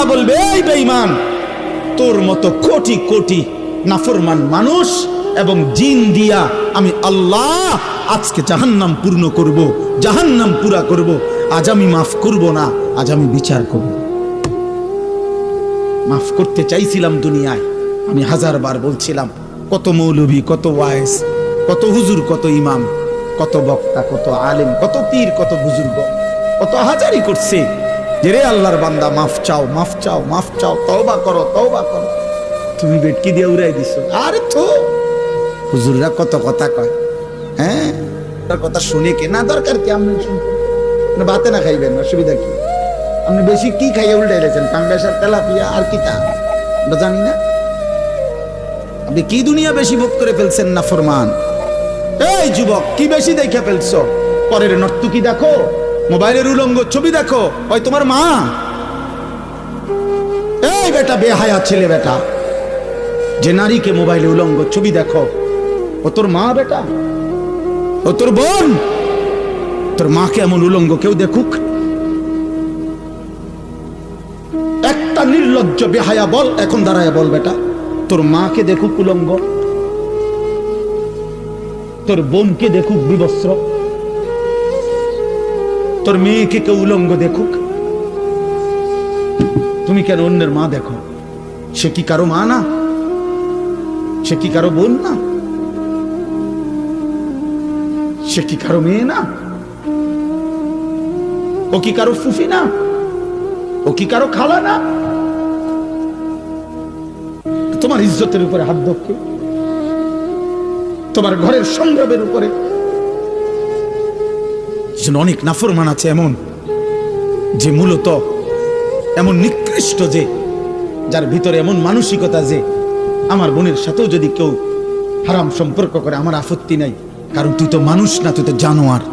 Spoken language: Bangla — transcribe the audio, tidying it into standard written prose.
আল্লাহ বলবে, এই বেঈমান, তোর মতো কোটি কোটি নাফরমান মানুষ এবং জিন দিয়া আমি আল্লাহ আজকে জাহান্নাম পূর্ণ করব, জাহান্নাম পুরা করব। আজ আমি মাফ করব না, আজ আমি বিচার করব। মাফ করতে চাইছিলাম দুনিয়ায়, আমি হাজারবার বলছিলাম, কত মৌলভী, কত ওয়াইজ, কত হুজুর, কত ইমাম, কত বক্তা, কত আলেম, কত পীর, কত বুজুর্গ, কত হাজারি করছে যে রে আল্লাহর বান্দা মাফ চাও, মাফ চাও, মাফ চাও, তওবা করো, তওবা করো। তুমি বেটকি দিয়ে উড়াই দিছো। আরে তো হুজুররা কত কথা কয়, হ্যাঁ, তার কথা শুনে কে না দরকার কি? আপনি শুনবেন, ভাতে না খাইবেন, অসুবিধা কি? আপনি বেশি কি খাইয়া উল্টাই রেখেছেন? পাঙ্গাসার তেলাপিয়া আর কি তা আমরা জানি না। আপনি কি দুনিয়া বেশি ভোগ করে ফেলছেন না ফরমান? এই যুবক, কি বেশি দেখে ফেলছো? পরের নর্তকী দেখো, মোবাইলের উলঙ্গ ছবি দেখো, ওই তোমার মা। এই বেটা, বেহায়া ছেলে বেটা, যে নারীকে মোবাইলে উলঙ্গ ছবি দেখো, ও তোর মা বেটা, ও তোর বোন। তোর মাকে এমন উলঙ্গ কেউ দেখুক? একটা নির্লজ্জ বেহায়া বল, এখন দাঁড়ায় বল বেটা, তোর মাকে দেখুক উলঙ্গ, তোর বোনকে দেখুক বিবস্ত্র, তোর মেয়েকে কেউ উলঙ্গ দেখুক? তুমি কেন অন্যের মা দেখো? সে কি কারো মা না? সে কি কারো বোন না? সে কি কারো মেয়ে না? ও কি কারো ফুফি না? ও কি কারো খালা না? তোমার ইজ্জতের উপরে হাত ধরকে, তোমার ঘরের সংগ্রামের উপরে। অনেক নাফরমান আছে এমন, যে মূলত এমন নিকৃষ্ট, যে যার ভিতরে এমন মানসিকতা যে আমার বোনের সাথেও যদি কেউ হারাম সম্পর্ক করে আমার আপত্তি নাই, কারণ তুই তো মানুষ না, তুই তো জানোয়ার।